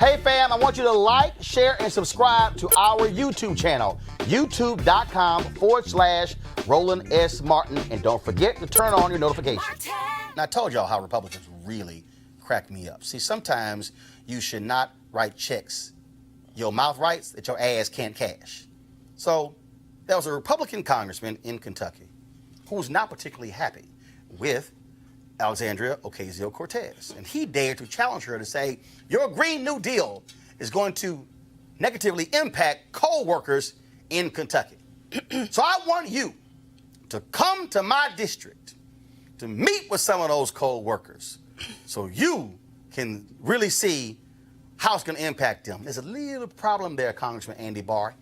Hey fam, I want you to like, share, and subscribe to our YouTube channel, youtube.com/Roland S. Martin. And don't forget to turn on your notifications. Now, I told y'all how Republicans really crack me up. See, sometimes you should not write checks your mouth writes that your ass can't cash. So there was a Republican congressman in Kentucky who was not particularly happy with Alexandria Ocasio-Cortez. And he dared to challenge her to say, your Green New Deal is going to negatively impact coal workers in Kentucky. So I want you to come to my district to meet with some of those coal workers so you can really see how it's going to impact them. There's a little problem there, Congressman Andy Barr.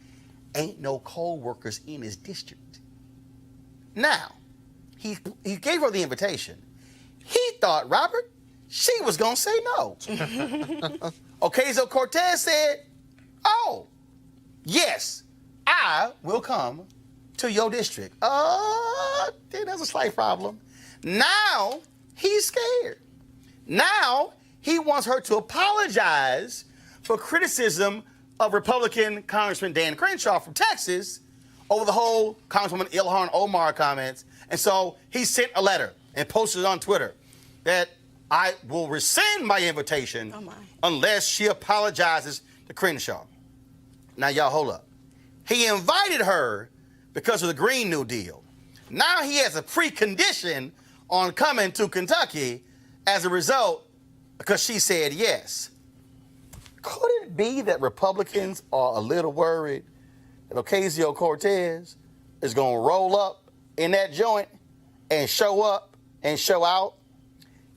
Ain't no coal workers in his district. Now, he gave her the invitation. He thought, Robert, she was going to say no. Ocasio-Cortez said, oh, yes, I will come to your district. There's a slight problem. Now, he's scared. Now, he wants her to apologize for criticism of Republican Congressman Dan Crenshaw from Texas over the whole Congresswoman Ilhan Omar comments. And so he sent a letter and posted it on Twitter that I will rescind my invitation unless she apologizes to Crenshaw. Now, y'all, hold up. He invited her because of the Green New Deal. Now he has a precondition on coming to Kentucky as a result because she said yes. Could it be that Republicans are a little worried that Ocasio-Cortez is going to roll up in that joint and show up and show out?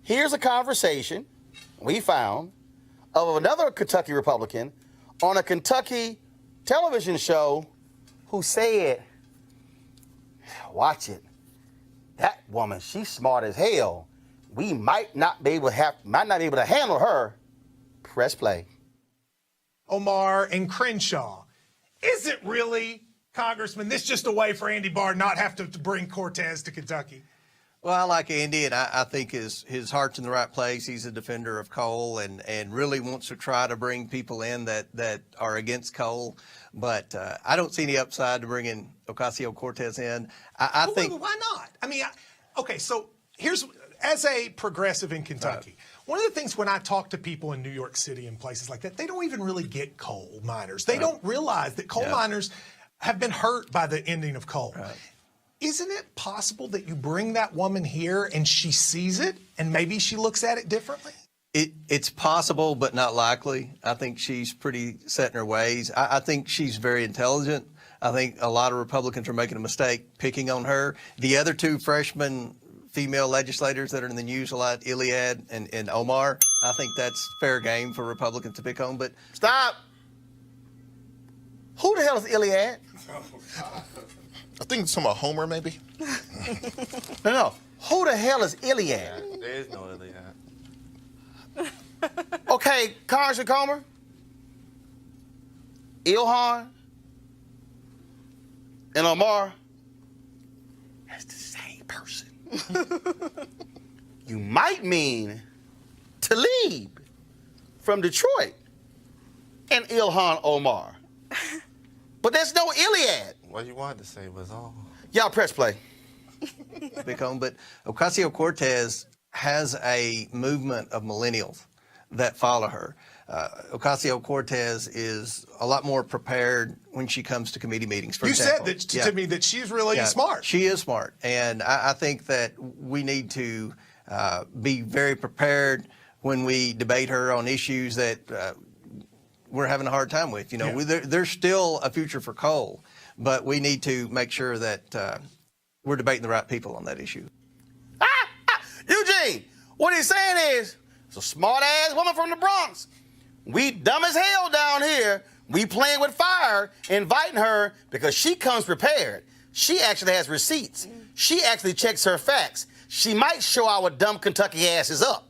Here's a conversation we found of another Kentucky Republican on a Kentucky television show who said, watch it, that woman, she's smart as hell. We might not be able to handle her. Press play. Omar and Crenshaw. Is it really, Congressman, this just a way for Andy Barr not have to bring Cortez to Kentucky? Well, I like Andy, and I think his heart's in the right place. He's a defender of coal and really wants to try to bring people in that are against coal. But I don't see any upside to bringing Ocasio-Cortez in. I think... Why not? I mean, okay, so here's... As a progressive in Kentucky, one of the things when I talk to people in New York City and places like that, they don't even really get coal miners. They don't realize that coal miners have been hurt by the ending of coal. Isn't it possible that you bring that woman here and she sees it and maybe she looks at it differently? It's possible, but not likely. I think she's pretty set in her ways. I think she's very intelligent. I think a lot of Republicans are making a mistake picking on her. The other two freshman female legislators that are in the news a lot, Iliad and Omar, I think that's fair game for Republicans to pick on. But stop. Who the hell is Iliad? I think it's talking about Homer, maybe. No. Who the hell is Iliad? There is no Iliad. Okay, Congressman Comer, Ilhan, and Omar, that's the same person. You might mean Talib from Detroit and Ilhan Omar. But there's no Iliad. What you wanted to say was all. Y'all press play. But Ocasio-Cortez has a movement of millennials that follow her. Ocasio-Cortez is a lot more prepared when she comes to committee meetings, for example. You said that to me that she's really smart. She is smart. And I think that we need to be very prepared when we debate her on issues that we're having a hard time with. You know, there's still a future for coal, but we need to make sure that we're debating the right people on that issue. Eugene, what he's saying is, it's a smart-ass woman from the Bronx. We dumb as hell down here. We playing with fire, inviting her because she comes prepared. She actually has receipts. She actually checks her facts. She might show our dumb Kentucky asses up.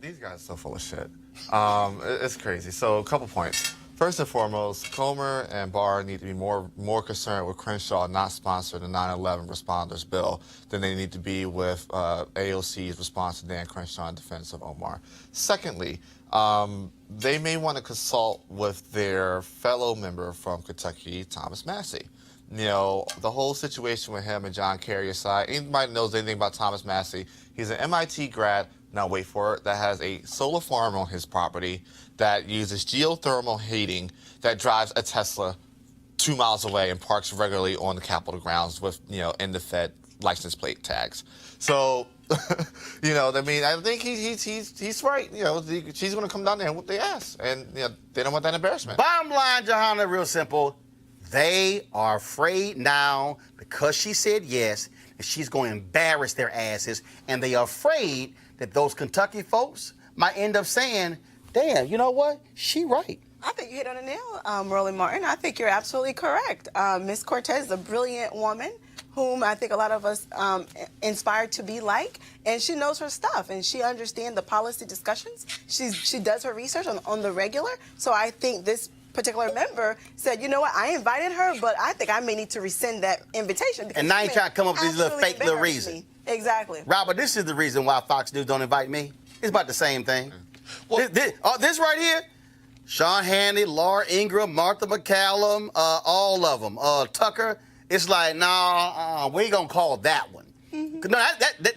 These guys are so full of shit. It's crazy. So a couple points. First and foremost, Comer and Barr need to be more concerned with Crenshaw not sponsoring the 9/11 responders bill than they need to be with AOC's response to Dan Crenshaw in defense of Omar. Secondly, they may want to consult with their fellow member from Kentucky, Thomas Massie. You know, the whole situation with him and John Kerry aside, anybody knows anything about Thomas Massie, he's an MIT grad, now wait for it, that has a solar farm on his property that uses geothermal heating, that drives a Tesla 2 miles away and parks regularly on the Capitol grounds with, you know, in the Fed license plate tags. So, you know, I mean, I think he's right. You know, she's going to come down there and whoop their ass, and you know, they don't want that embarrassment. Bottom line, Johanna, real simple. They are afraid now because she said yes, that she's going to embarrass their asses, and they are afraid that those Kentucky folks might end up saying, damn, you know what? She right. I think you hit on the nail, Roland Martin. I think you're absolutely correct. Ms. Cortez is a brilliant woman whom I think a lot of us inspired to be like, and she knows her stuff, and she understands the policy discussions. She does her research on the regular, so I think this particular member said, you know what, I invited her, but I think I may need to rescind that invitation. And now you trying to come up with this little fake little reason. Me. Exactly. Robert, this is the reason why Fox News don't invite me. It's about the same thing. Well, this right here, Sean Hannity, Laura Ingraham, Martha McCallum, all of them. Tucker, it's like, nah, we ain't going to call that one. Mm-hmm. No,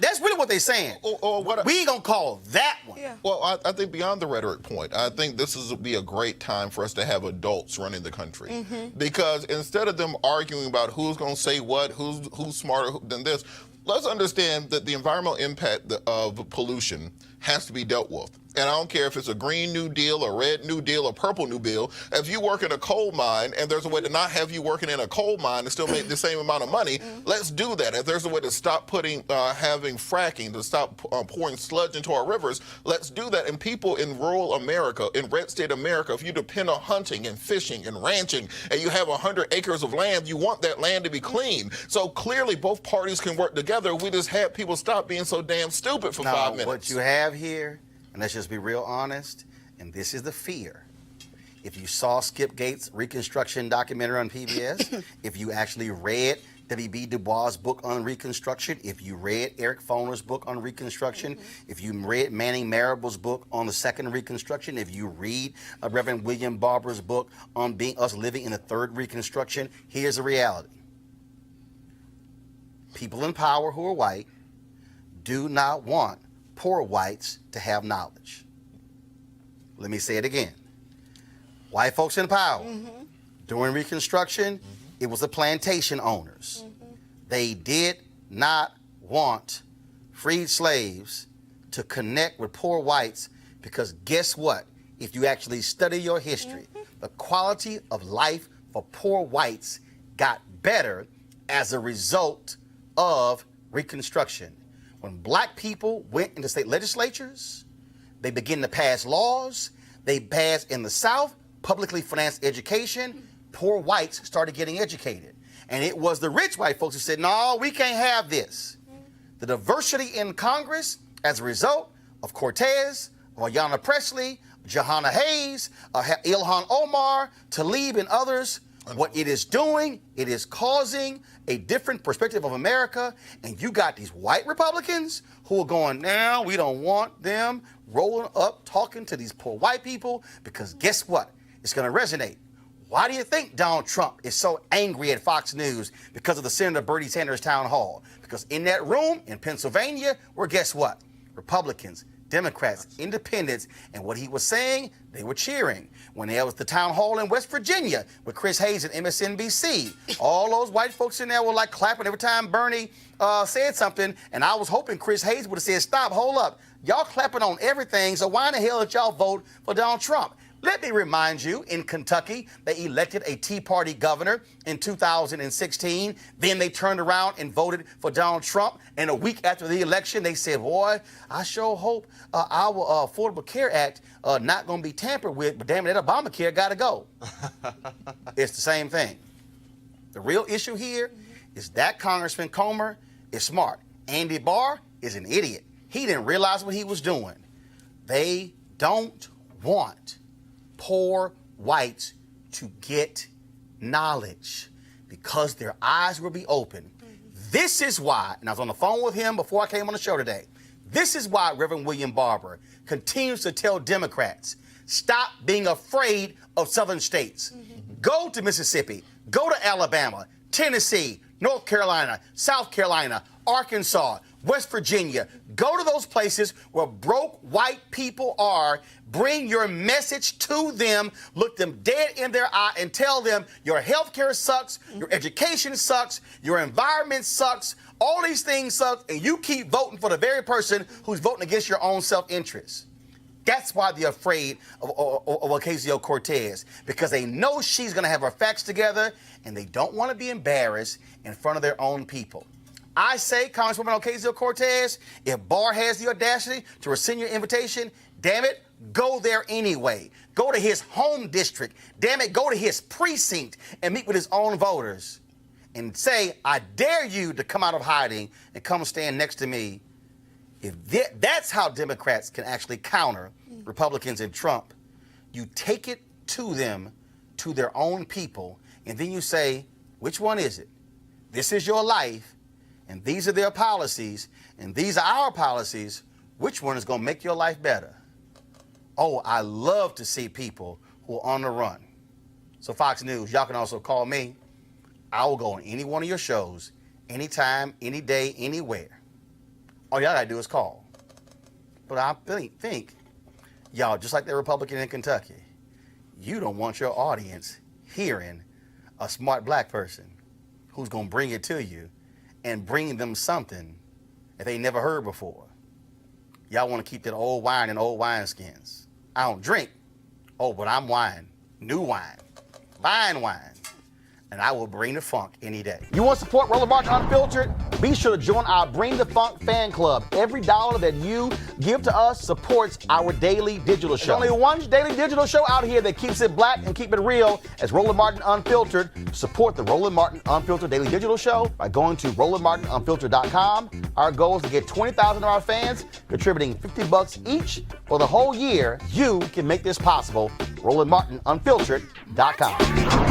that's really what they're saying. We ain't going to call that one. Yeah. Well, I think beyond the rhetoric point, I think this would be a great time for us to have adults running the country. Mm-hmm. Because instead of them arguing about who's going to say what, who's smarter than this, let's understand that the environmental impact of pollution has to be dealt with. And I don't care if it's a green New Deal, a red New Deal, a purple New Deal. If you work in a coal mine and there's a way to not have you working in a coal mine and still make the same amount of money, let's do that. If there's a way to stop having fracking, to stop pouring sludge into our rivers, let's do that. And people in rural America, in red state America, if you depend on hunting and fishing and ranching and you have 100 acres of land, you want that land to be clean. So clearly both parties can work together. We just had people stop being so damn stupid for 5 minutes. What you have here, and let's just be real honest, and this is the fear. If you saw Skip Gates' Reconstruction documentary on PBS, if you actually read W.B. Du Bois' book on Reconstruction, if you read Eric Foner's book on Reconstruction, if you read Manning Marable's book on the Second Reconstruction, if you read Reverend William Barber's book on us living in the Third Reconstruction, here's the reality. People in power who are white do not want poor whites to have knowledge. Let me say it again. White folks in power, during Reconstruction, it was the plantation owners. They did not want freed slaves to connect with poor whites because guess what? If you actually study your history, the quality of life for poor whites got better as a result of Reconstruction. When black people went into state legislatures, they began to pass laws. They passed in the South publicly financed education. Poor whites started getting educated. And it was the rich white folks who said, no, we can't have this. The diversity in Congress as a result of Cortez, of Ayanna Pressley, Johanna Hayes, Ilhan Omar, Tlaib, and others, what it is doing, it is causing a different perspective of America, and you got these white Republicans who are going, now we don't want them rolling up talking to these poor white people because guess what? It's going to resonate. Why do you think Donald Trump is so angry at Fox News because of the Senator Bernie Sanders town hall? Because in that room in Pennsylvania, where guess what? Republicans, Democrats, independents, and what he was saying, they were cheering. When there was the town hall in West Virginia with Chris Hayes and MSNBC, all those white folks in there were like clapping every time Bernie said something, and I was hoping Chris Hayes would have said, stop, hold up. Y'all clapping on everything, so why in the hell did y'all vote for Donald Trump? Let me remind you, in Kentucky, they elected a Tea Party governor in 2016. Then they turned around and voted for Donald Trump. And a week after the election, they said, boy, I sure hope our Affordable Care Act not going to be tampered with, but damn it, that Obamacare got to go. It's the same thing. The real issue here is that Congressman Comer is smart. Andy Barr is an idiot. He didn't realize what he was doing. They don't want poor whites to get knowledge because their eyes will be open. This is why, and I was on the phone with him before I came on the show today, This is why Reverend William Barber continues to tell Democrats, stop being afraid of southern states. Go to Mississippi, go to Alabama, Tennessee, North Carolina, South Carolina, Arkansas, West Virginia. Go to those places where broke white people are. Bring your message to them. Look them dead in their eye and tell them your health care sucks, your education sucks, your environment sucks, all these things suck, and you keep voting for the very person who's voting against your own self-interest. That's why they're afraid of Ocasio-Cortez, because they know she's going to have her facts together, and they don't want to be embarrassed in front of their own people. I say, Congresswoman Ocasio-Cortez, if Barr has the audacity to rescind your invitation, damn it, go there anyway. Go to his home district. Damn it, go to his precinct and meet with his own voters and say, I dare you to come out of hiding and come stand next to me. If that's how Democrats can actually counter Republicans and Trump. You take it to them, to their own people, and then you say, which one is it? This is your life, and these are their policies, and these are our policies. Which one is going to make your life better? Oh, I love to see people who are on the run. So Fox News, y'all can also call me. I will go on any one of your shows, anytime, any day, anywhere. All y'all got to do is call. But I think, y'all, just like the Republican in Kentucky, you don't want your audience hearing a smart black person who's going to bring it to you and bring them something that they never heard before. Y'all want to keep that old wine in old wineskins. I don't drink. Oh, but I'm wine. New wine. Fine wine. And I will bring the funk any day. You want to support Roland Martin Unfiltered? Be sure to join our Bring the Funk fan club. Every dollar that you give to us supports our daily digital show. There's only one daily digital show out here that keeps it black and keep it real as Roland Martin Unfiltered. Support the Roland Martin Unfiltered daily digital show by going to RolandMartinUnfiltered.com. Our goal is to get 20,000 of our fans contributing $50 each for the whole year. You can make this possible. RolandMartinUnfiltered.com.